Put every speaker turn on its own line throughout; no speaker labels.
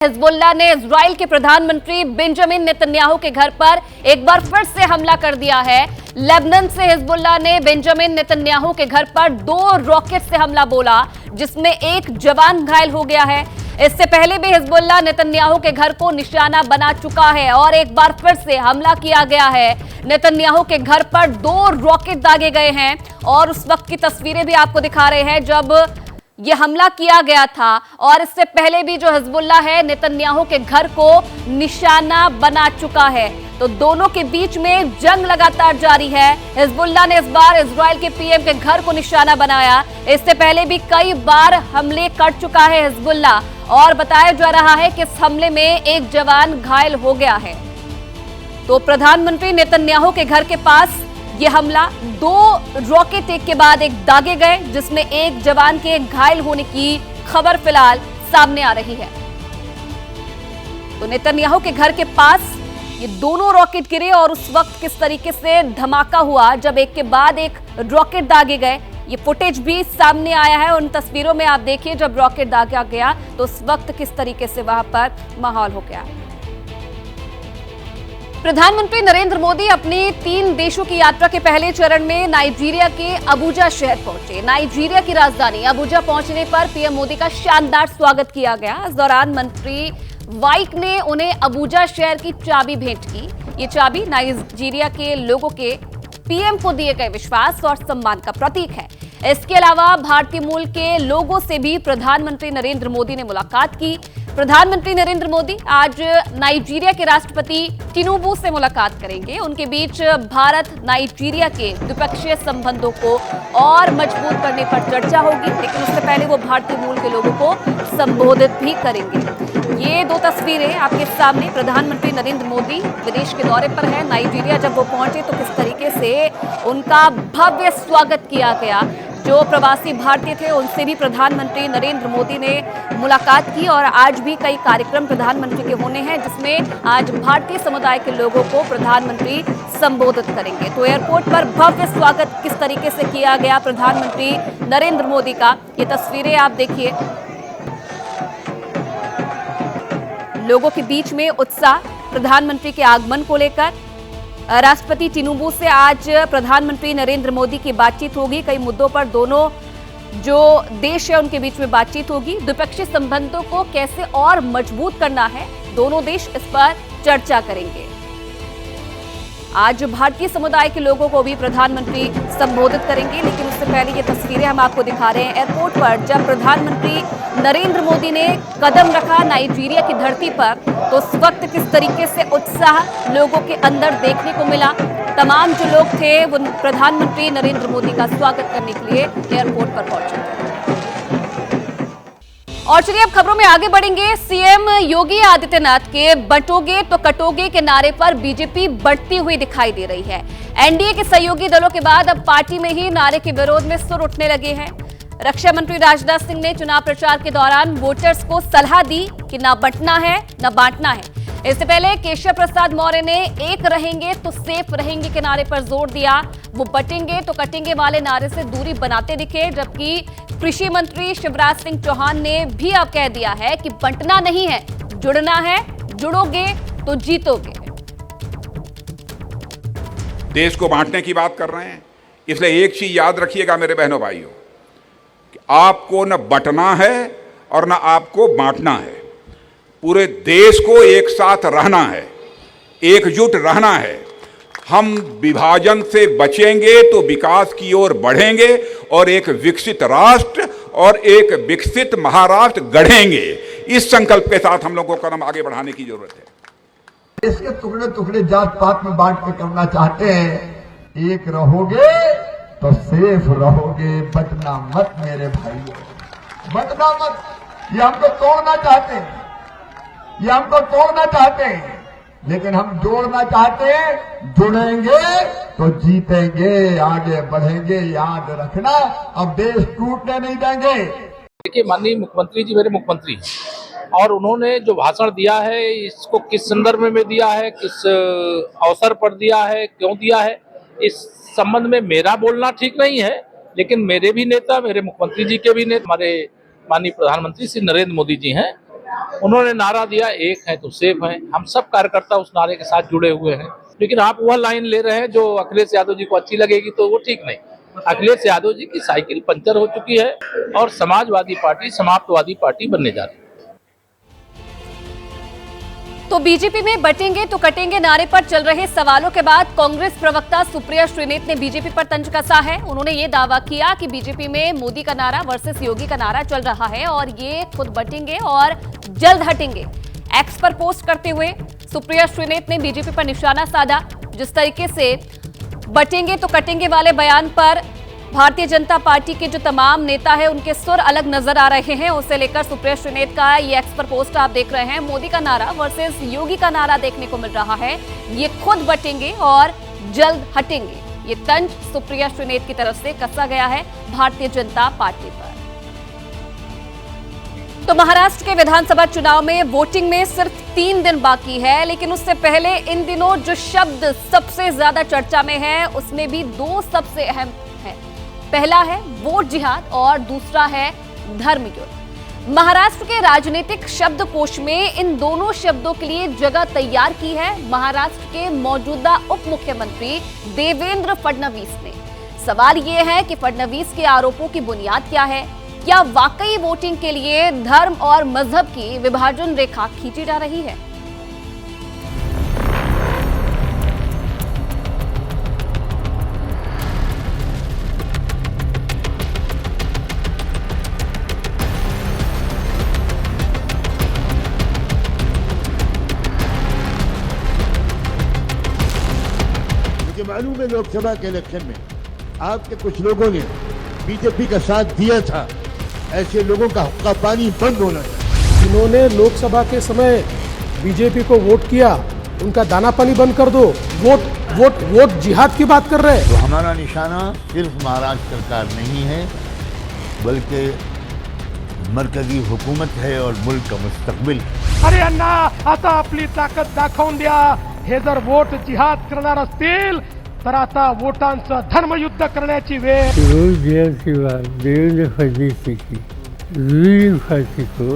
Hezbollah ने Israel के प्रधानमंत्री बेंजामिन नेतन्याहू के घर पर एक बार फिर से हमला कर दिया है। लेबनान से हिजबुल्लाह ने बेंजामिन नेतन्याहू के घर पर 2 रॉकेट से हमला बोला, जिसमें एक जवान घायल हो गया है। इससे पहले भी हिजबुल्लाह नेतन्याहू के घर को निशाना बना चुका है और एक बार फिर से हमला किया गया है। नेतन्याहू के घर पर 2 रॉकेट दागे गए हैं और उस वक्त की तस्वीरें भी आपको दिखा रहे हैं जब ये हमला किया गया था। और इससे पहले भी जो हिजबुल्लाह है नेतन्याहू के घर को निशाना बना चुका है। तो दोनों के बीच में जंग लगातार जारी है। हिजबुल्लाह ने इस बार इजराइल के पीएम के घर को निशाना बनाया। इससे पहले भी कई बार हमले कर चुका है हिजबुल्लाह और बताया जा रहा है कि इस हमले में एक जवान घायल हो गया है। तो प्रधानमंत्री नेतन्याहू के घर के पास ये हमला 2 रॉकेट एक के बाद एक दागे गए, जिसमें एक जवान के घायल होने की खबर फिलहाल सामने आ रही है। तो नेतन्याहू के घर के पास ये दोनों रॉकेट गिरे और उस वक्त किस तरीके से धमाका हुआ जब एक के बाद एक रॉकेट दागे गए, ये फुटेज भी सामने आया है। उन तस्वीरों में आप देखिए जब रॉकेट दागा गया तो उस वक्त किस तरीके से वहां पर माहौल हो गया। प्रधानमंत्री नरेंद्र मोदी अपनी 3 देशों की यात्रा के पहले चरण में नाइजीरिया के अबुजा शहर पहुंचे। नाइजीरिया की राजधानी अबुजा पहुंचने पर पीएम मोदी का शानदार स्वागत किया गया। इस दौरान मंत्री वाइक ने उन्हें अबुजा शहर की चाबी भेंट की। ये चाबी नाइजीरिया के लोगों के पीएम को दिए गए विश्वास और सम्मान का प्रतीक है। इसके अलावा भारतीय मूल के लोगों से भी प्रधानमंत्री नरेंद्र मोदी ने मुलाकात की। प्रधानमंत्री नरेंद्र मोदी आज नाइजीरिया के राष्ट्रपति टिनुबू से मुलाकात करेंगे। उनके बीच भारत नाइजीरिया के द्विपक्षीय संबंधों को और मजबूत करने पर चर्चा होगी, लेकिन उससे पहले वो भारतीय मूल के लोगों को संबोधित भी करेंगे। ये 2 तस्वीरें आपके सामने। प्रधानमंत्री नरेंद्र मोदी विदेश के दौरे पर है। नाइजीरिया जब वो पहुंचे तो किस तरीके से उनका भव्य स्वागत किया गया। जो प्रवासी भारतीय थे उनसे भी प्रधानमंत्री नरेंद्र मोदी ने मुलाकात की और आज भी कई कार्यक्रम प्रधानमंत्री के होने हैं, जिसमें आज भारतीय समुदाय के लोगों को प्रधानमंत्री संबोधित करेंगे। तो एयरपोर्ट पर भव्य स्वागत किस तरीके से किया गया प्रधानमंत्री नरेंद्र मोदी का, ये तस्वीरें आप देखिए। लोगों के बीच में उत्साह प्रधानमंत्री के आगमन को लेकर। राष्ट्रपति टिनुबू से आज प्रधानमंत्री नरेंद्र मोदी की बातचीत होगी। कई मुद्दों पर दोनों जो देश है उनके बीच में बातचीत होगी। द्विपक्षीय संबंधों को कैसे और मजबूत करना है, दोनों देश इस पर चर्चा करेंगे। आज भारतीय समुदाय के लोगों को भी प्रधानमंत्री संबोधित करेंगे, लेकिन उससे पहले ये तस्वीरें हम आपको दिखा रहे हैं एयरपोर्ट पर जब प्रधानमंत्री नरेंद्र मोदी ने कदम रखा नाइजीरिया की धरती पर, तो उस वक्त किस तरीके से उत्साह लोगों के अंदर देखने को मिला। तमाम जो लोग थे वो प्रधानमंत्री नरेंद्र मोदी का स्वागत करने के लिए एयरपोर्ट पर पहुंचे। और चलिए अब खबरों में आगे बढ़ेंगे। सीएम योगी आदित्यनाथ के बंटोगे तो कटोगे के नारे पर बीजेपी बढ़ती हुई दिखाई दे रही है। एनडीए के सहयोगी दलों के बाद अब पार्टी में ही नारे के विरोध में सुर उठने लगे हैं। रक्षा मंत्री राजनाथ सिंह ने चुनाव प्रचार के दौरान वोटर्स को सलाह दी कि न बंटना है न बांटना है। इससे पहले केशव प्रसाद मौर्य ने एक रहेंगे तो सेफ रहेंगे के नारे पर जोर दिया। वो बटेंगे तो कटेंगे वाले नारे से दूरी बनाते दिखे, जबकि कृषि मंत्री शिवराज सिंह चौहान ने भी अब कह दिया है कि बंटना नहीं है, जुड़ना है, जुड़ोगे तो जीतोगे।
देश को बांटने की बात कर रहे हैं, इसलिए एक चीज याद रखिएगा मेरे बहनों भाइयों, कि आपको न बंटना है और न आपको बांटना है। पूरे देश को एक साथ रहना है, एकजुट रहना है। हम विभाजन से बचेंगे तो विकास की ओर बढ़ेंगे और एक विकसित राष्ट्र और एक विकसित महाराष्ट्र गढ़ेंगे। इस संकल्प के साथ हम लोगों को कदम आगे बढ़ाने की जरूरत है।
इसके टुकड़े टुकड़े जात पात में बांट के करना चाहते हैं। एक रहोगे तो सेफ रहोगे, बंटना मत मेरे भाइयों, बंटना मत। ये हमको तोड़ना चाहते हैं, ये हमको तोड़ना चाहते हैं, लेकिन हम जोड़ना चाहते हैं। जुड़ेंगे तो जीतेंगे, आगे बढ़ेंगे। याद रखना, अब देश टूटने नहीं देंगे।
देखिए, माननीय मुख्यमंत्री जी मेरे मुख्यमंत्री हैं और उन्होंने जो भाषण दिया है इसको किस संदर्भ में दिया है, किस अवसर पर दिया है, क्यों दिया है, इस संबंध में मेरा बोलना ठीक नहीं है। लेकिन मेरे भी नेता, मेरे मुख्यमंत्री जी के भी नेता, हमारे माननीय प्रधानमंत्री श्री नरेंद्र मोदी जी हैं उन्होंने नारा दिया एक है तो सेफ है। हम सब कार्यकर्ता उस नारे के साथ जुड़े हुए हैं। लेकिन आप वह लाइन ले रहे हैं जो अखिलेश यादव जी को अच्छी लगेगी, तो वो ठीक नहीं। अखिलेश यादव जी की साइकिल पंचर हो चुकी है और समाजवादी पार्टी समाप्तवादी पार्टी बनने जा रही है।
तो बीजेपी में बटेंगे तो कटेंगे नारे पर चल रहे सवालों के बाद कांग्रेस प्रवक्ता सुप्रिया श्रीनेत ने बीजेपी पर तंज कसा है। उन्होंने ये दावा किया कि बीजेपी में मोदी का नारा वर्सेस योगी का नारा चल रहा है और ये खुद बटेंगे और जल्द हटेंगे। एक्स पर पोस्ट करते हुए सुप्रिया श्रीनेत ने बीजेपी पर निशाना साधा। जिस तरीके से बटेंगे तो कटेंगे वाले बयान पर भारतीय जनता पार्टी के जो तमाम नेता हैं उनके सुर अलग नजर आ रहे हैं, उसे लेकर सुप्रिया श्रीनेत का ये एक्स पर पोस्ट आप देख रहे हैं। मोदी का नारा वर्सेस योगी का नारा देखने को मिल रहा है। ये खुद बटेंगे और जल्द हटेंगे, ये तंज सुप्रिया श्रीनेत की तरफ से कसा गया है भारतीय जनता पार्टी पर। तो महाराष्ट्र के विधानसभा चुनाव में वोटिंग में सिर्फ 3 दिन बाकी है, लेकिन उससे पहले इन दिनों जो शब्द सबसे ज्यादा चर्चा में है उसमें भी 2 सबसे अहम है। पहला है वोट जिहाद और दूसरा है धर्मयुद्ध। महाराष्ट्र के राजनीतिक शब्दकोश में इन दोनों शब्दों के लिए जगह तैयार की है महाराष्ट्र के मौजूदा उप मुख्यमंत्री देवेंद्र फडणवीस ने। सवाल ये है कि फडणवीस के आरोपों की बुनियाद क्या है? क्या वाकई वोटिंग के लिए धर्म और मजहब की विभाजन रेखा खींची जा रही है?
मालूम है लोकसभा के इलेक्शन में आपके कुछ लोगों ने बीजेपी का साथ दिया था, ऐसे लोगों का हुक्का पानी बंद होना चाहिए।
जिन्होंने लोकसभा के समय बीजेपी को वोट किया उनका दाना पानी बंद कर दो। वोट वोट वोट जिहाद की बात कर रहे हैं।
तो हमारा निशाना सिर्फ महाराष्ट्र सरकार नहीं है, बल्कि मरकजी हुकूमत है और मुल्क का मुस्तकबिल।
अरे अण्णा, आता आपली ताकद दाखवून द्या। हे जर वोट जिहाद करणार असतील तर आता वोटांचं धर्मयुद्ध करण्याची वेळ।
देवेंद्र फडणवीस की रूलिंग पार्टी को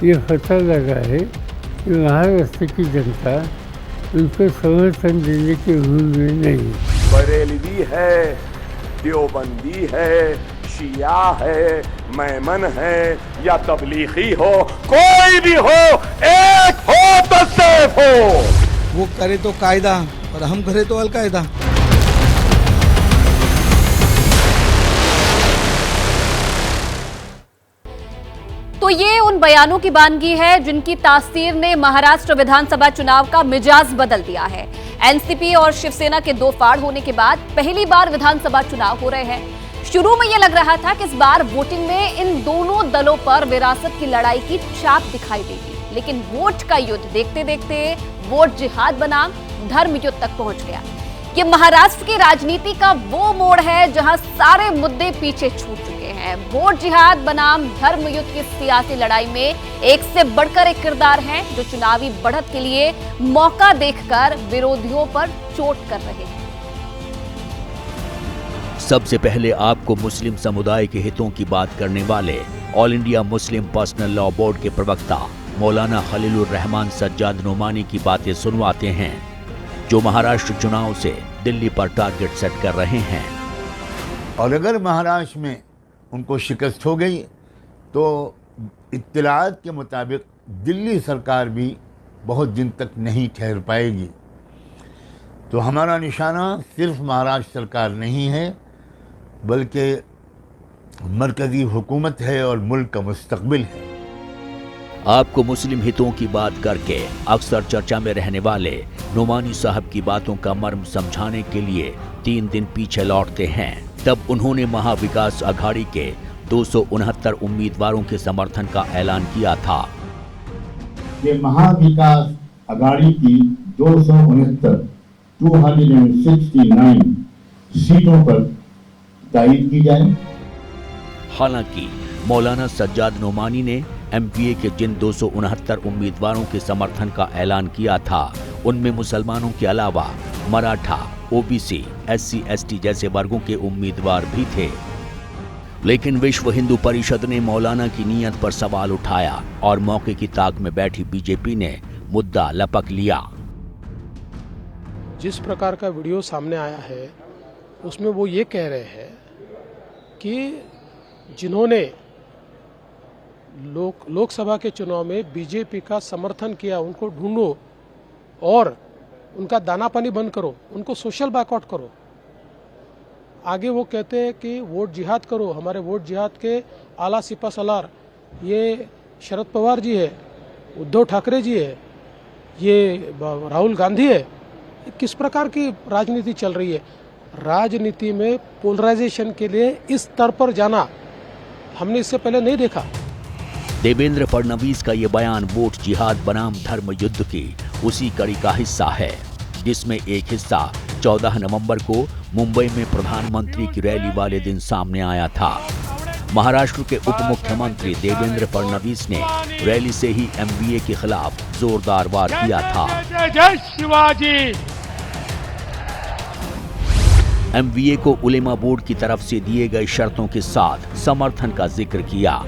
ये पता लगा है कि महाराष्ट्र की जनता उनको समर्थन देने के रूल में नहीं।
बरेलवी है, देवबंदी है, शिया है, मेमन है या तबलीगी हो, कोई भी हो, एक हो तो सेफ हो।
वो करे तो कायदा और हम करे तो अलकायदा।
तो ये उन बयानों की वानगी है जिनकी तासीर ने महाराष्ट्र विधानसभा चुनाव का मिजाज बदल दिया है। एनसीपी और शिवसेना के 2 फाड़ होने के बाद पहली बार विधानसभा चुनाव हो रहे हैं। शुरू में यह लग रहा था कि इस बार वोटिंग में इन दोनों दलों पर विरासत की लड़ाई की छाप दिखाई देगी, लेकिन वोट का युद्ध देखते देखते वोट जिहाद बनाम धर्म युद्ध तक पहुंच गया। ये महाराष्ट्र की राजनीति का वो मोड़ है जहां सारे मुद्दे पीछे छूट चुके हैं। वोट जिहाद बनाम धर्म युद्ध की सियासी लड़ाई में एक से बढ़कर एक किरदार हैं जो चुनावी बढ़त के लिए मौका देखकर विरोधियों पर चोट कर रहे हैं।
सबसे पहले आपको मुस्लिम समुदाय के हितों की बात करने वाले all India Muslim personal law board के प्रवक्ता मौलाना खलीलुर रहमान सज्जाद नोमानी की बातें सुनवाते हैं, जो महाराष्ट्र चुनाव से दिल्ली पर टारगेट सेट कर रहे हैं।
और अगर महाराष्ट्र में उनको शिकस्त हो गई तो इत्तलात के मुताबिक दिल्ली सरकार भी बहुत दिन तक नहीं ठहर पाएगी। तो हमारा निशाना सिर्फ महाराष्ट्र सरकार नहीं है, बल्कि मरकजी हुकूमत है और मुल्क का मुस्तकबिल है।
आपको मुस्लिम हितों की बात करके अक्सर चर्चा में रहने वाले नोमानी साहब की बातों का मर्म समझाने के लिए 3 दिन पीछे लौटते हैं। तब उन्होंने महाविकास अघाड़ी के 269 उम्मीदवारों के समर्थन का ऐलान किया था।
ये महाविकास अघाड़ी की 269 सीटों पर तायीद की जाए।
हालांकि मौलाना सज्जाद नोमानी ने एमपीए के जिन 269 उम्मीदवारों के समर्थन का ऐलान किया था, उनमें मुसलमानों के अलावा मराठा, ओबीसी, एससी, एसटी जैसे वर्गों के उम्मीदवार भी थे। लेकिन विश्व हिंदू परिषद ने मौलाना की नीयत पर सवाल उठाया और मौके की ताक में बैठी बीजेपी ने मुद्दा लपक लिया।
जिस प्रकार का वीडियो सामने आया है उसमें वो ये कह रहे हैं कि जिन्होंने लोकसभा के चुनाव में बीजेपी का समर्थन किया उनको ढूंढो और उनका दाना पानी बंद करो, उनको सोशल बायकॉट करो। आगे वो कहते हैं कि वोट जिहाद करो। हमारे वोट जिहाद के आला सिपा सलार ये शरद पवार जी है, उद्धव ठाकरे जी है, ये राहुल गांधी है। किस प्रकार की राजनीति चल रही है? राजनीति में पोलराइजेशन के लिए इस स्तर पर जाना हमने इससे पहले नहीं देखा।
देवेंद्र फडणवीस का ये बयान वोट जिहाद बनाम धर्म युद्ध की उसी कड़ी का हिस्सा है, जिसमें एक हिस्सा 14 नवंबर को मुंबई में प्रधानमंत्री की रैली वाले दिन सामने आया था। महाराष्ट्र के उप मुख्यमंत्री देवेंद्र फडणवीस ने रैली से ही एमवीए के खिलाफ जोरदार वार किया था।
जय शिवाजी।
एमवीए को उलेमा बोर्ड की तरफ से दिए गए शर्तों के साथ समर्थन का जिक्र किया।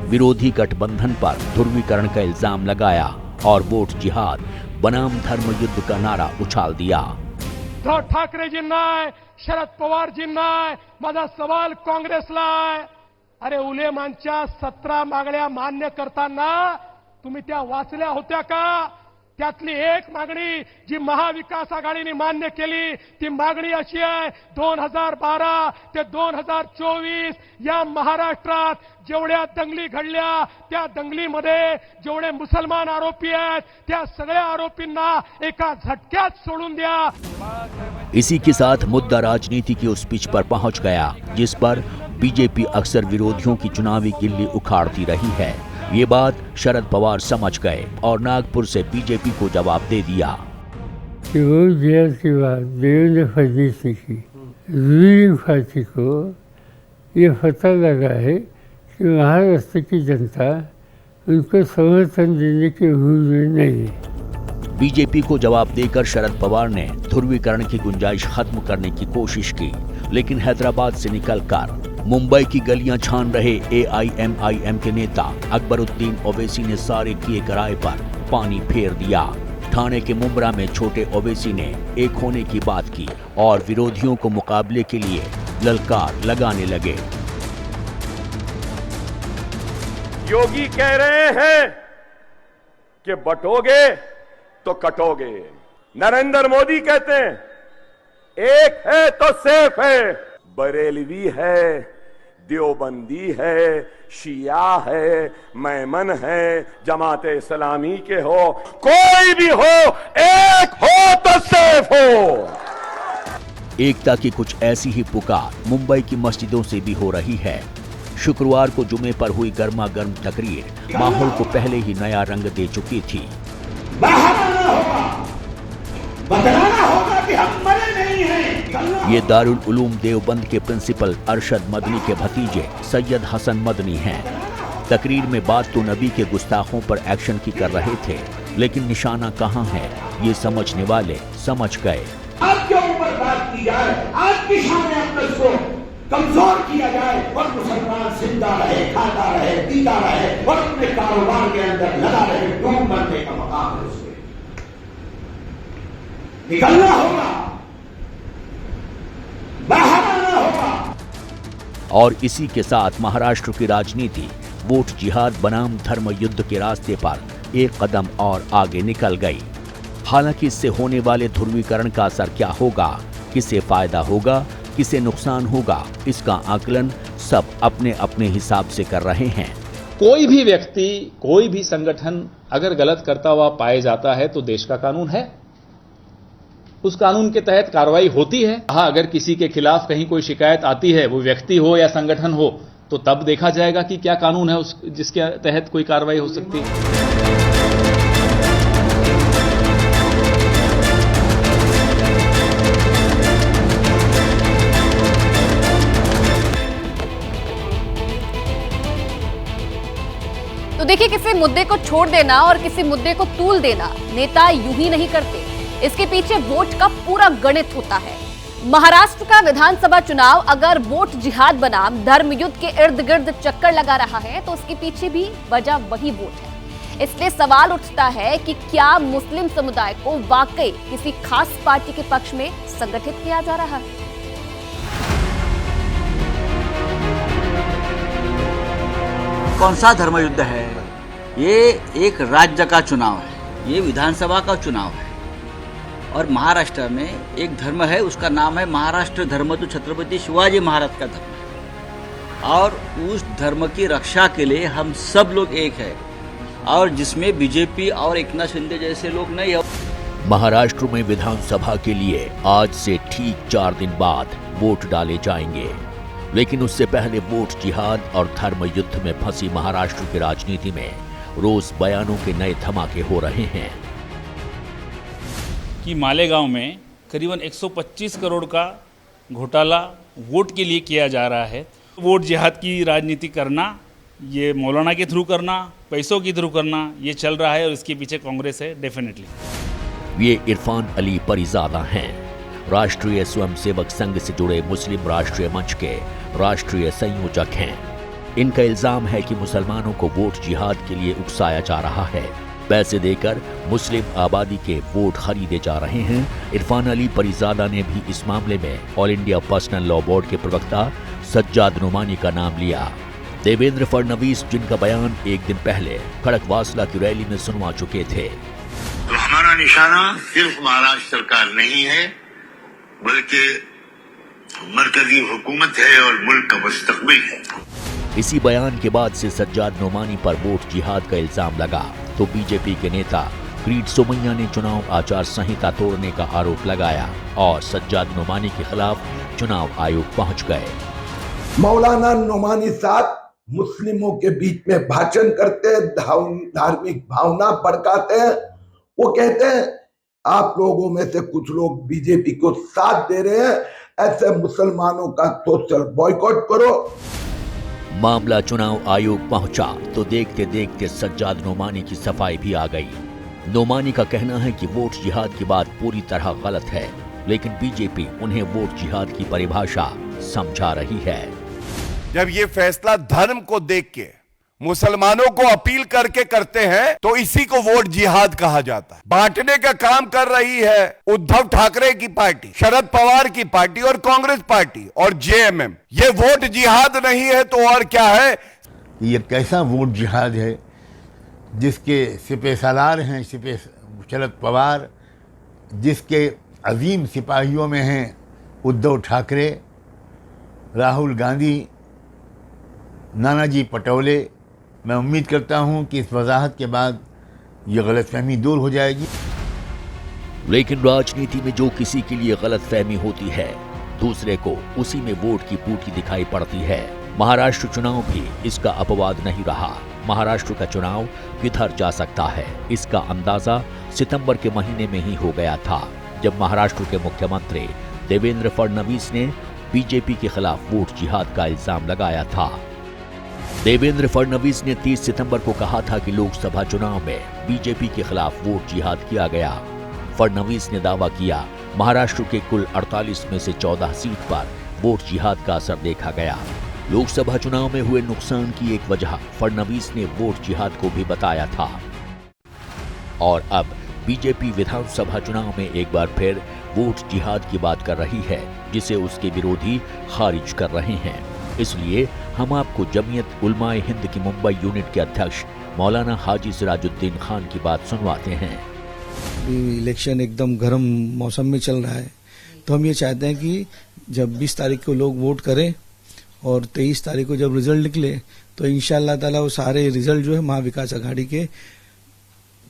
विरोधी गठबंधन पर ध्रुवीकरण का इल्जाम लगाया और वोट जिहाद बनाम धर्म युद्ध का नारा उछाल दिया।
उद्धव ठाकरेजींना शरद पवारजींना माझा सवाल काँग्रेसला आहे, अरे उलेमांच्या 17 मागण्या मान्य करताना तुम्ही त्या वाचल्या होत्या का? त्यातली एक मागणी जी महाविकास आघाडीने मान्य केली ती मागणी अशी आहे, 2012 ते 2024 या महाराष्ट्रात जेवढ्या दंगली घडल्या त्या दंगलीमध्ये जेवढे मुसलमान आरोपी आहेत त्या सगळ्या आरोपींना एका झटक्यात सोडून द्या।
इसी के साथ मुद्दा राजनीति की उस पिच पर पहुंच गया जिस पर बीजेपी अक्सर विरोधियों की चुनावी गिल्ली उखाड़ती रही है। ये बात शरद पवार समझ गए और नागपुर से बीजेपी को जवाब दे दिया
कि वो जिहाद की बात देवेंद्र फडणवीस ने की। रूलिंग पार्टी को ये पता लगा है कि महाराष्ट्र की जनता उनको समर्थन देने के मूड में नहीं है।
बीजेपी को जवाब देकर शरद पवार ने ध्रुवीकरण की गुंजाइश खत्म करने की कोशिश की, लेकिन हैदराबाद से निकलकर मुंबई की गलियां छान रहे एआईएमआईएम के नेता अकबरुद्दीन ओवैसी ने सारे किए कराए पर पानी फेर दिया। ठाणे के मुंब्रा में छोटे ओवैसी ने एक होने की बात की और विरोधियों को मुकाबले के लिए ललकार लगाने लगे।
योगी कह रहे हैं कि बटोगे तो कटोगे। नरेंद्र मोदी कहते हैं एक है तो सेफ है। बरेलवी है, देवबंदी है, शिया है, मैमन है, जमाते इस्लामी के हो, कोई भी हो, एक हो तो सेफ हो।
एकता की कुछ ऐसी ही पुकार मुंबई की मस्जिदों से भी हो रही है। शुक्रवार को जुमे पर हुई गर्मा गर्म तकरीर माहौल को पहले ही नया रंग दे चुकी थी।
बताना होगा कि हम मरे नहीं हैं।
ये दारुल उलूम देवबंद के प्रिंसिपल अरशद मदनी के भतीजे सैयद हसन मदनी हैं। तकरीर में बात तो नबी के गुस्ताखों पर एक्शन की कर रहे थे, लेकिन निशाना कहाँ है ये समझने वाले समझ गए।
आपके ऊपर बात की जाए, आपकी सामने अपने को कमजोर किया जाए और मुसलमान जिंदा रहे, खाता रहे, पीता रहे और अपने कारोबार के अंदर लगा रहे, डूब मरने का मकाम है। उसमें निकलना होगा, बाहर आना होगा।
और इसी के साथ महाराष्ट्र की राजनीति वोट जिहाद बनाम धर्म युद्ध के रास्ते पर एक कदम और आगे निकल गई। हालांकि इससे होने वाले ध्रुवीकरण का असर क्या होगा, किसे फायदा होगा, किसे नुकसान होगा, इसका आकलन सब अपने अपने हिसाब से कर रहे हैं।
कोई भी व्यक्ति, कोई भी संगठन अगर गलत करता हुआ पाया जाता है तो देश का कानून है, उस कानून के तहत कार्रवाई होती है। हाँ, अगर किसी के खिलाफ कहीं कोई शिकायत आती है, वो व्यक्ति हो या संगठन हो, तो तब देखा जाएगा कि क्या कानून है जिसके तहत कोई कार्रवाई हो सकती है।
तो देखिए, किसी मुद्दे को छोड़ देना और किसी मुद्दे को तूल देना नेता यूं ही नहीं करते। इसके पीछे वोट का पूरा गणित होता है। महाराष्ट्र का विधानसभा चुनाव अगर वोट जिहाद बनाम धर्म युद्ध के इर्द गिर्द चक्कर लगा रहा है तो उसके पीछे भी वजह वही वोट है। इसलिए सवाल उठता है कि क्या मुस्लिम समुदाय को वाकई किसी खास पार्टी के पक्ष में संगठित किया जा रहा है।
कौन सा धर्म युद्ध है? ये एक राज्य का चुनाव है, ये विधानसभा का चुनाव है और महाराष्ट्र में एक धर्म है, उसका नाम है महाराष्ट्र धर्म, जो छत्रपति शिवाजी महाराज का धर्म है और उस धर्म की रक्षा के लिए हम सब लोग एक है और जिसमें बीजेपी और एकनाथ शिंदे जैसे लोग नहीं है।
महाराष्ट्र में विधानसभा के लिए आज से ठीक 4 दिन बाद वोट डाले जाएंगे, लेकिन उससे पहले वोट जिहाद और धर्म युद्ध में फंसी महाराष्ट्र की राजनीति में रोज बयानों के नए धमाके हो रहे हैं।
कि मालेगांव में करीबन 125 करोड़ का घोटाला वोट के लिए किया जा रहा है। वोट जिहाद की राजनीति करना, ये मौलाना के थ्रू करना, पैसों के थ्रू करना, ये चल रहा है और इसके पीछे कांग्रेस है डेफिनेटली।
ये इरफान अली परिजादा हैं, राष्ट्रीय स्वयंसेवक संघ से जुड़े मुस्लिम राष्ट्रीय मंच के राष्ट्रीय संयोजक हैं। इनका इल्जाम है कि मुसलमानों को वोट जिहाद के लिए उकसाया जा रहा है, पैसे देकर मुस्लिम आबादी के वोट खरीदे जा रहे हैं। इरफान अली परिजादा ने भी इस मामले में all India personal law board के प्रवक्ता सज्जाद नोमानी का नाम लिया। देवेंद्र फडणवीस, जिनका बयान एक दिन पहले खड़कवासला की रैली में सुनवा चुके थे।
तो हमारा निशाना सिर्फ महाराष्ट्र सरकार नहीं है, बल्कि मरकजी हुकूमत है और मुल्क का मुस्तकबिल है।
इसी बयान के बाद से सज्जाद नोमानी पर वोट जिहाद का इल्जाम लगा तो बीजेपी के नेता क्रीड सोमैया ने चुनाव आचार संहिता तोड़ने का आरोप लगाया और सज्जाद नोमानी के खिलाफ चुनाव आयोग पहुंच गए।
मौलाना नोमानी साहब मुस्लिमों के बीच में भाषण करते हैं, धार्मिक भावना भड़काते हैं। वो कहते हैं आप लोगों में से कुछ लोग बीजेपी को साथ दे रहे हैं, ऐसे मुसलमानों का सोशल बॉयकॉट करो।
मामला चुनाव आयोग पहुंचा तो देखते देखते सज्जाद नोमानी की सफाई भी आ गई। नोमानी का कहना है कि वोट जिहाद की बात पूरी तरह गलत है, लेकिन बीजेपी उन्हें वोट जिहाद की परिभाषा समझा रही है।
जब ये फैसला धर्म को देख के मुसलमानों को अपील करके करते हैं तो इसी को वोट जिहाद कहा जाता है। बांटने का काम कर रही है उद्धव ठाकरे की पार्टी, शरद पवार की पार्टी और कांग्रेस पार्टी और जेएमएम। ये वोट जिहाद नहीं है तो और क्या है?
ये कैसा वोट जिहाद है जिसके सिपह सालार हैं शरद पवार, जिसके अजीम सिपाहियों में हैं उद्धव ठाकरे, राहुल गांधी, नानाजी पटोले। मैं उम्मीद करता हूं कि इस वजाहत के बाद ये गलतफहमी दूर हो जाएगी।
लेकिन राजनीति में जो किसी के लिए गलतफहमी होती है, दूसरे को उसी में वोट की पूर्ति दिखाई पड़ती है। महाराष्ट्र चुनाव भी इसका अपवाद नहीं रहा। महाराष्ट्र का चुनाव किधर जा सकता है, इसका अंदाजा सितंबर के महीने में ही हो गया था, जब महाराष्ट्र के मुख्यमंत्री देवेंद्र फडणवीस ने बीजेपी के खिलाफ वोट जिहाद का इल्जाम लगाया था। देवेंद्र फडणवीस ने 30 सितंबर को कहा था कि लोकसभा चुनाव में बीजेपी के खिलाफ वोट जिहाद किया गया। फडणवीस ने दावा किया महाराष्ट्र के कुल 48 में से 14 सीट पर वोट जिहाद का असर देखा गया। लोकसभा चुनाव में हुए नुकसान की एक वजह फडणवीस ने वोट जिहाद को भी बताया था। और अब बीजेपी विधानसभा चुनाव में एक बार फिर वोट जिहाद की बात कर रही है, जिसे उसके विरोधी खारिज कर रहे हैं। इसलिए हम आपको जमीयत उलमाए हिंद की मुंबई यूनिट के अध्यक्ष मौलाना हाजी सिराजुद्दीन खान की बात सुनवाते हैं।
इलेक्शन एकदम गर्म मौसम में चल रहा है, तो हम ये चाहते हैं कि जब 20 तारीख को लोग वोट करें और 23 तारीख को जब रिजल्ट निकले तो इंशाअल्लाह ताला वो सारे रिजल्ट जो है महाविकास आघाड़ी के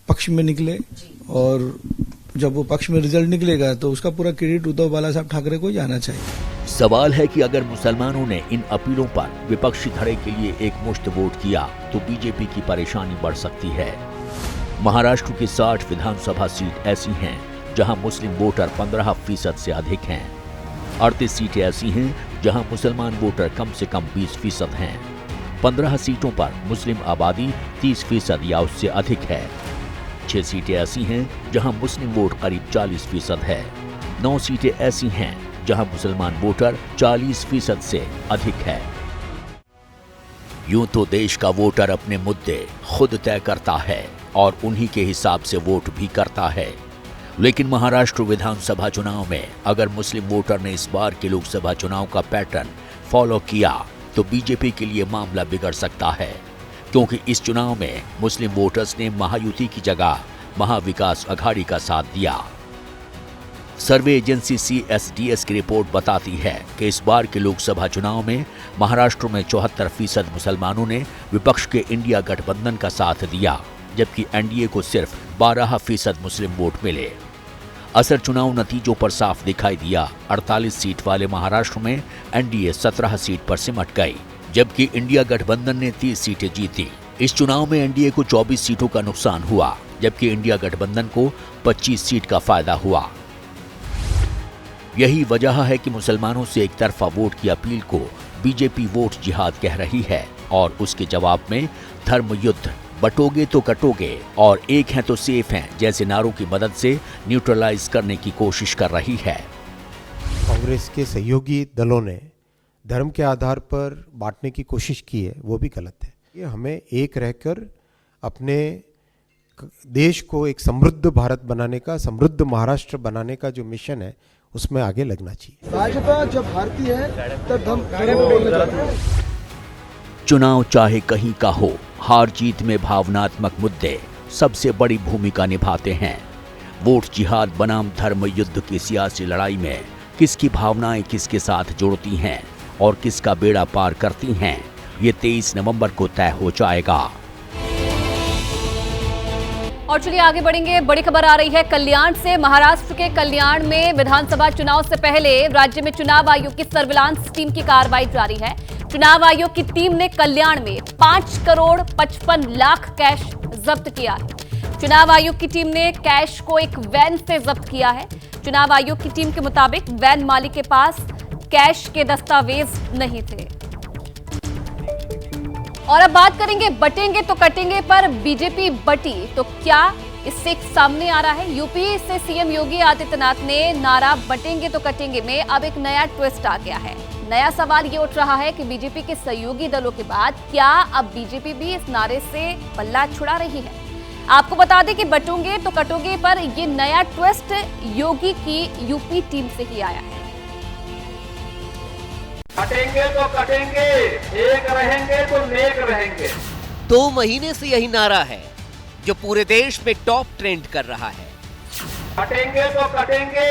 पक्ष में निकले। और जब वो पक्ष में रिजल्ट निकलेगा तो उसका पूरा क्रेडिट उद्धव बाला साहब ठाकरे को जाना चाहिए।
सवाल है कि अगर मुसलमानों ने इन अपीलों पर विपक्षी धड़े के लिए एक मुश्त वोट किया तो बीजेपी की परेशानी बढ़ सकती है। महाराष्ट्र की 60 विधानसभा सीट ऐसी हैं जहां मुस्लिम वोटर 15% से अधिक हैं। 38 सीटें ऐसी हैं जहां मुसलमान वोटर कम से कम 20% हैं। 15 सीटों पर मुस्लिम आबादी 30% या उससे अधिक है। 6 सीटें ऐसी हैं जहां मुस्लिम वोट करीब 40% है। 9 सीटें ऐसी हैं जहां मुसलमान वोटर 40% से अधिक है। यूं तो देश का वोटर अपने मुद्दे खुद तय करता है और उन्हीं के हिसाब से वोट भी करता है, लेकिन महाराष्ट्र विधानसभा चुनाव में अगर मुस्लिम वोटर ने इस बार के लोकसभा चुनाव का पैटर्न फॉलो किया तो बीजेपी के लिए मामला बिगड़ सकता है, क्योंकि इस चुनाव में मुस्लिम वोटर्स ने महायुति की जगह महाविकास अघाड़ी का साथ दिया। सर्वे एजेंसी CSDS की रिपोर्ट बताती है कि इस बार के लोकसभा चुनाव में महाराष्ट्र में 74% मुसलमानों ने विपक्ष के इंडिया गठबंधन का साथ दिया, जबकि एनडीए को सिर्फ 12% मुस्लिम वोट मिले। असर चुनाव नतीजों पर साफ दिखाई दिया। 48 सीट वाले महाराष्ट्र में एनडीए 17 सीट पर सिमट गई, जबकि इंडिया गठबंधन ने 30 सीटें जीती। इस चुनाव में एनडीए को 24 सीटों का नुकसान हुआ, जबकि इंडिया गठबंधन को 25 सीट का फायदा हुआ। यही वजह है कि मुसलमानों से एक तरफा वोट की अपील को बीजेपी वोट जिहाद कह रही है और उसके जवाब में धर्म युद्ध, बटोगे तो कटोगे और एक हैं तो सेफ हैं जैसे नारों की मदद से न्यूट्रलाइज करने की कोशिश कर रही है।
कांग्रेस के सहयोगी दलों ने धर्म के आधार पर बांटने की कोशिश की है, वो भी गलत है। ये हमें एक रहकर अपने देश को एक समृद्ध भारत बनाने का, समृद्ध महाराष्ट्र बनाने का जो मिशन है उसमें आगे लगना चाहिए।
भाजपा जब हारती है तब हम खड़े बोलने जाते हैं।
चुनाव चाहे कहीं का हो, हार जीत में भावनात्मक मुद्दे सबसे बड़ी भूमिका निभाते हैं। वोट जिहाद बनाम धर्म युद्ध की सियासी लड़ाई में किसकी भावनाएं किसके साथ जुड़ती हैं और किसका बेड़ा पार करती हैं, ये 23 नवंबर को तय हो जाएगा।
और चलिए आगे बढ़ेंगे। बड़ी खबर आ रही है कल्याण से। महाराष्ट्र के कल्याण में विधानसभा चुनाव से पहले राज्य में चुनाव आयोग की सर्विलांस टीम की कार्रवाई जारी है। चुनाव आयोग की टीम ने कल्याण में 5 करोड़ 55 लाख कैश जब्त किया है। चुनाव आयोग की टीम ने कैश को एक वैन से जब्त किया है। चुनाव आयोग की टीम के मुताबिक वैन मालिक के पास कैश के दस्तावेज नहीं थे। और अब बात करेंगे बटेंगे तो कटेंगे पर बीजेपी बटी तो क्या इससे सामने आ रहा है। यूपी से सीएम योगी आदित्यनाथ ने नारा बटेंगे तो कटेंगे में अब एक नया ट्विस्ट आ गया है। नया सवाल ये उठ रहा है कि बीजेपी के सहयोगी दलों के बाद क्या अब बीजेपी भी इस नारे से पल्ला छुड़ा रही है। आपको बता दें कि बटोगे तो कटोगे पर ये नया ट्विस्ट योगी की यूपी टीम से ही आया है।
कटेंगे तो कटेंगे, एक रहेंगे तो नेक रहेंगे।
2 महीने से यही नारा है जो पूरे देश में टॉप ट्रेंड कर रहा है।
कटेंगे तो कटेंगे,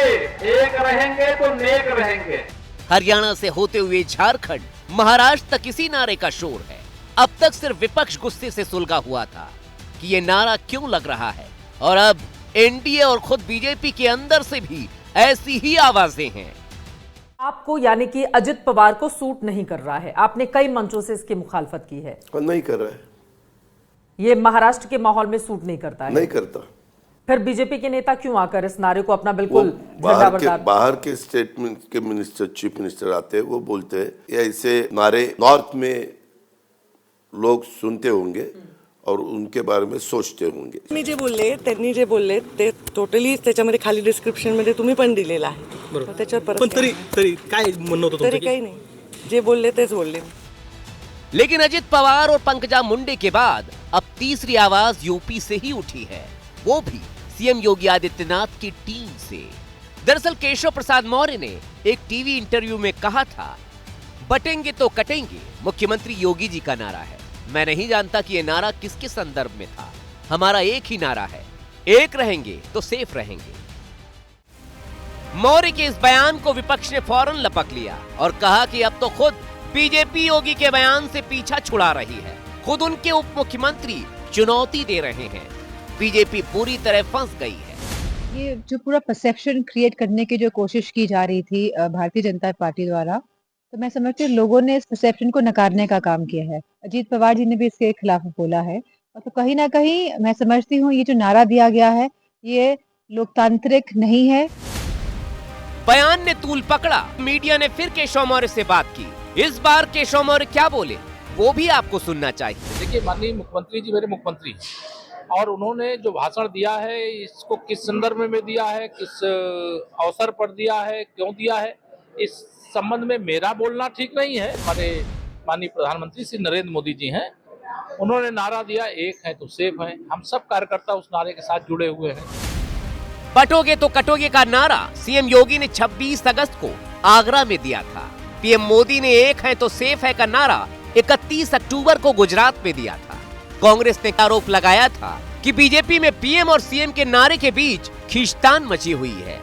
एक रहेंगे तो नेक रहेंगे।
हरियाणा से होते हुए झारखंड, महाराष्ट्र तक इसी नारे का शोर है। अब तक सिर्फ विपक्ष गुस्से से सुलगा हुआ था कि ये नारा क्यों लग रहा है, और अब एनडीए और खुद बीजेपी के अंदर से भी ऐसी ही आवाजें हैं।
आपको यानी कि अजित पवार को सूट नहीं कर रहा है। आपने कई मंचों से इसकी मुखालफत की है।
नहीं कर रहा है।
ये महाराष्ट्र के माहौल में सूट नहीं करता है।
नहीं करता।
फिर बीजेपी के नेता क्यों आकर इस नारे को अपना बिल्कुल
बाहर के स्टेट के मिनिस्टर, चीफ मिनिस्टर आते हैं, वो बोलते हैं ऐसे नारे नॉर्थ में लोग सुनते होंगे और उनके बारे में सोचते होंगे।
त्यांनी जे बोलले ते टोटली त्याच्यामध्ये खाली डिस्क्रिप्शन मध्ये तुम्ही पण दिलेला आहे। त्याच्यावर परत
पण तरी काय म्हणणं होतं तुमचं?
तरी काही नाही, जे बोलले तेच बोलले।
लेकिन अजित पवार और पंकजा मुंडे के बाद अब तीसरी आवाज यूपी से ही उठी है, वो भी सीएम योगी आदित्यनाथ की टीम से। दरअसल केशव प्रसाद मौर्य ने एक टीवी इंटरव्यू में कहा था, बटेंगे तो कटेंगे मुख्यमंत्री योगी जी का नारा है। मैं नहीं जानता कि यह नारा किसके संदर्भ में था। हमारा एक ही नारा है, एक रहेंगे तो सेफ रहेंगे। मौर्य के इस बयान को विपक्ष ने फौरन लपक लिया और कहा कि अब तो खुद बीजेपी योगी के बयान से पीछा छुड़ा रही है। खुद उनके उप मुख्यमंत्री चुनौती दे रहे हैं। बीजेपी पूरी तरह फंस गई है।
ये जो पूरा परसेप्शन क्रिएट करने की जो कोशिश की जा रही थी भारतीय जनता पार्टी द्वारा, तो मैं समझती हूँ लोगों ने इस परसेप्शन को नकारने का काम किया है। अजीत पवार जी ने भी इसके खिलाफ बोला है, और तो कहीं ना कहीं मैं समझती हूँ ये जो नारा दिया गया है ये लोकतांत्रिक नहीं है।
बयान ने तूल पकड़ा। मीडिया ने फिर केशव मौर्य से बात की। इस बार केशव मौर्य क्या बोले वो भी आपको सुनना चाहिए।
देखिए, माननीय मुख्यमंत्री जी मेरे मुख्यमंत्री हैं और उन्होंने जो भाषण दिया है इसको किस संदर्भ में दिया है, किस अवसर पर दिया है, क्यों दिया है, इस संबंध में मेरा बोलना ठीक नहीं है। हमारे माननीय प्रधानमंत्री श्री नरेंद्र मोदी जी हैं, उन्होंने नारा दिया एक है तो सेफ है। हम सब कार्यकर्ता उस नारे के साथ जुड़े हुए हैं।
बटोगे तो कटोगे का नारा सीएम योगी ने 26 अगस्त को आगरा में दिया था। पीएम मोदी ने एक है तो सेफ है का नारा 31 अक्टूबर को गुजरात में दिया था। कांग्रेस ने आरोप लगाया था कि बीजेपी में पीएम और सीएम के नारे के बीच खींचतान मची हुई है।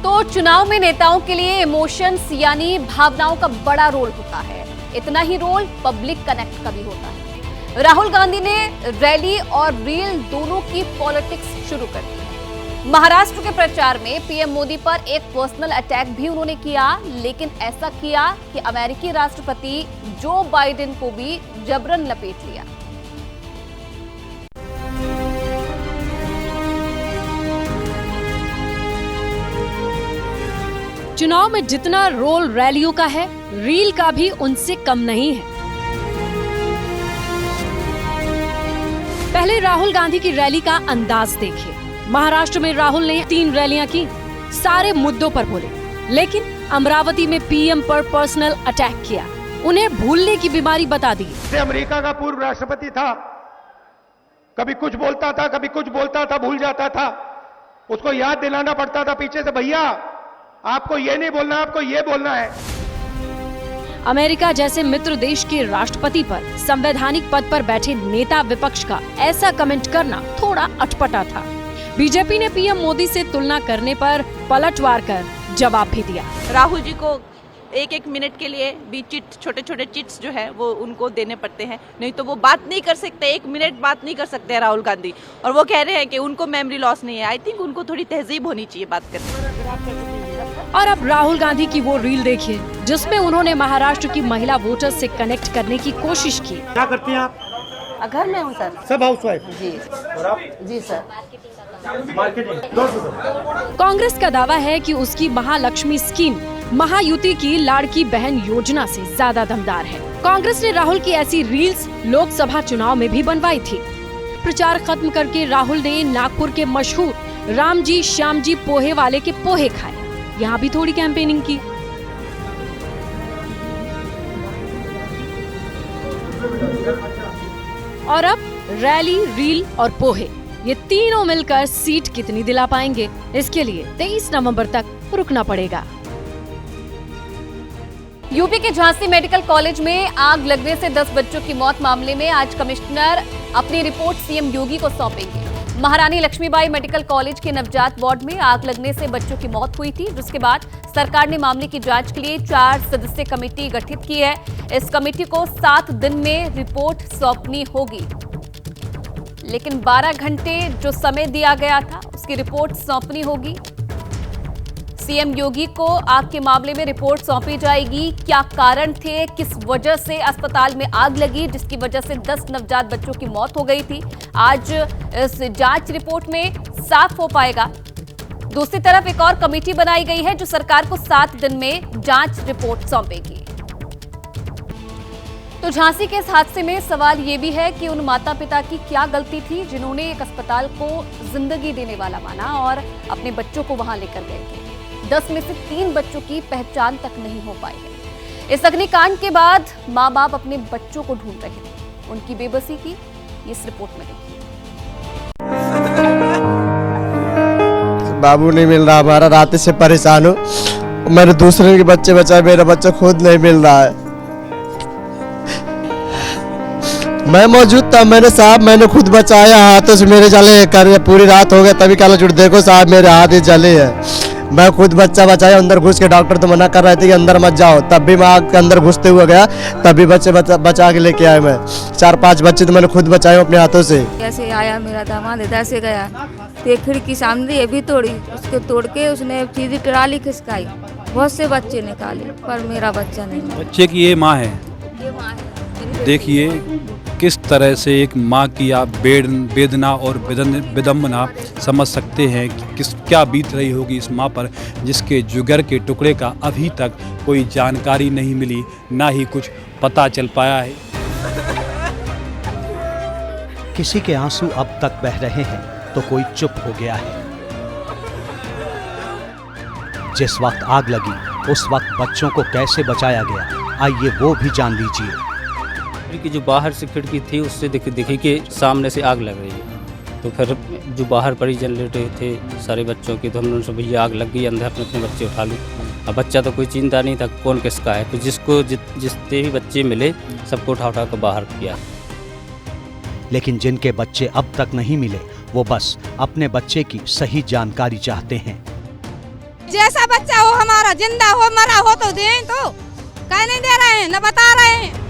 तो चुनाव में नेताओं के लिए इमोशंस यानी भावनाओं का बड़ा रोल होता है। इतना ही रोल पब्लिक कनेक्ट का भी होता है। राहुल गांधी ने रैली और रील दोनों की पॉलिटिक्स शुरू कर दी है। महाराष्ट्र के प्रचार में पीएम मोदी पर एक पर्सनल अटैक भी उन्होंने किया, लेकिन ऐसा किया कि अमेरिकी राष्ट्रपति जो बाइडेन को भी जबरन लपेट लिया।
चुनाव में जितना रोल रैलियों का है, रील का भी उनसे कम नहीं है। पहले राहुल गांधी की रैली का अंदाज देखिए। महाराष्ट्र में राहुल ने 3 रैलियां की, सारे मुद्दों पर बोले, लेकिन अमरावती में पीएम पर पर्सनल अटैक किया, उन्हें भूलने की बीमारी बता दी।
अमेरिका का पूर्व राष्ट्रपति था, कभी कुछ बोलता था, कभी कुछ बोलता था, भूल जाता था, उसको याद दिलाना पड़ता था पीछे से, भैया आपको ये नहीं बोलना, आपको ये बोलना है।
अमेरिका जैसे मित्र देश के राष्ट्रपति पर संवैधानिक पद पर बैठे नेता विपक्ष का ऐसा कमेंट करना थोड़ा अटपटा था। बीजेपी ने पीएम मोदी से तुलना करने पर पलटवार कर जवाब भी दिया।
राहुल जी को एक मिनट के लिए भी छोटे छोटे चिट्स जो है वो उनको देने पड़ते हैं, नहीं तो वो बात नहीं कर सकते, 1 मिनट बात नहीं कर सकते हैं राहुल गांधी। और वो कह रहे हैं कि उनको मेमोरी लॉस नहीं है। आई थिंक उनको थोड़ी तहजीब होनी चाहिए बात करने।
और अब राहुल गांधी की वो रील देखिए जिसमें उन्होंने महाराष्ट्र की महिला वोटर्स से कनेक्ट करने की कोशिश की।
क्या करती हैं आप?
घर में हूँ सर।
सब हाउसवाइफ?
जी।
और आप?
जी सर।
मार्केटिंग।
कांग्रेस का दावा है कि उसकी महालक्ष्मी स्कीम महायुति की लाड़की बहन योजना से ज्यादा दमदार है। कांग्रेस ने राहुल की ऐसी रील्स लोकसभा चुनाव में भी बनवाई थी। प्रचार खत्म करके राहुल ने नागपुर के मशहूर रामजी श्यामजी पोहे वाले के पोहे खाए, यहाँ भी थोड़ी कैंपेनिंग की। और अब रैली, रील और पोहे, ये तीनों मिलकर सीट कितनी दिला पाएंगे, इसके लिए 23 नवंबर तक रुकना पड़ेगा।
यूपी के झांसी मेडिकल कॉलेज में आग लगने से 10 बच्चों की मौत मामले में आज कमिश्नर अपनी रिपोर्ट सीएम योगी को सौंपेंगे। महारानी लक्ष्मीबाई मेडिकल कॉलेज के नवजात वार्ड में आग लगने से बच्चों की मौत हुई थी, जिसके बाद सरकार ने मामले की जांच के लिए 4 सदस्यीय कमेटी गठित की है। इस कमेटी को 7 दिन में रिपोर्ट सौंपनी होगी, लेकिन 12 घंटे जो समय दिया गया था उसकी रिपोर्ट सौंपनी होगी। सीएम योगी को आग के मामले में रिपोर्ट सौंपी जाएगी। क्या कारण थे, किस वजह से अस्पताल में आग लगी जिसकी वजह से 10 नवजात बच्चों की मौत हो गई थी, आज इस जांच रिपोर्ट में साफ हो पाएगा। दूसरी तरफ एक और कमेटी बनाई गई है जो सरकार को 7 दिन में जांच रिपोर्ट सौंपेगी। तो झांसी के इस हादसे में सवाल ये भी है कि उन माता पिता की क्या गलती थी जिन्होंने एक अस्पताल को जिंदगी देने वाला माना और अपने बच्चों को वहां लेकर गए थे। 10 में से 3 बच्चों की पहचान तक नहीं हो पाई है। इस अग्निकांड के बाद माँ बाप अपने बच्चों को ढूंढ रहे थे। उनकी बेबसी की इस रिपोर्ट में देखिए।
बाबू नहीं मिल रहा हमारा, रात से परेशान हूँ। मैंने दूसरे के बच्चे बचाए, मेरा बच्चा खुद नहीं मिल रहा है। मैं मौजूद था, मैंने खुद बचाया, हाथों से मेरे जले कर, पूरी रात हो गया तभी काला चुट, देखो साहब मेरे हाथ ही जले है। मैं खुद बच्चा बचाया, अंदर घुस के डॉक्टर तो मना कर रहे थे कि अंदर मत जाओ, तब भी मैं आग के अंदर घुसते हुए गया, तभी बच्चे बचा के लेके आए। मैं 4-5 बच्चे तो मैंने खुद बचाए अपने हाथों से।
कैसे आया मेरा दामाद, इधर से गया तो खिड़की सामने ये भी तोड़ी, उसको तोड़ के उसने सीधी ट्राली खिसकाई, बहुत से बच्चे निकाले पर मेरा बच्चा नहीं।
बच्चे की ये माँ है, देखिए किस तरह से एक माँ की आप वेदना और विडंबना समझ सकते हैं कि क्या बीत रही होगी इस माँ पर, जिसके जिगर के टुकड़े का अभी तक कोई जानकारी नहीं मिली, ना ही कुछ पता चल पाया है।
किसी के आंसू अब तक बह रहे हैं तो कोई चुप हो गया है।
जिस वक्त आग लगी उस वक्त बच्चों को कैसे बचाया गया, आइए वो भी जान लीजिए।
कि जो बाहर से खिड़की थी उससे दिखी कि सामने से आग लग रही है, तो फिर जो बाहर परिजन लेटे थे सारे बच्चों की, तो हमने उनसे भैया आग लग गई, अंदर अपने बच्चे उठा ली। अब बच्चा तो कोई चिंता नहीं था कौन किसका है, तो जिसको जितने भी बच्चे मिले सबको उठा कर बाहर किया।
लेकिन जिनके बच्चे अब तक नहीं मिले वो बस अपने बच्चे की सही जानकारी चाहते हैं।
जैसा बच्चा हो हमारा, जिंदा हो मरा हो तो दें, तो कह नहीं दे रहे हैं, न बता रहे हैं।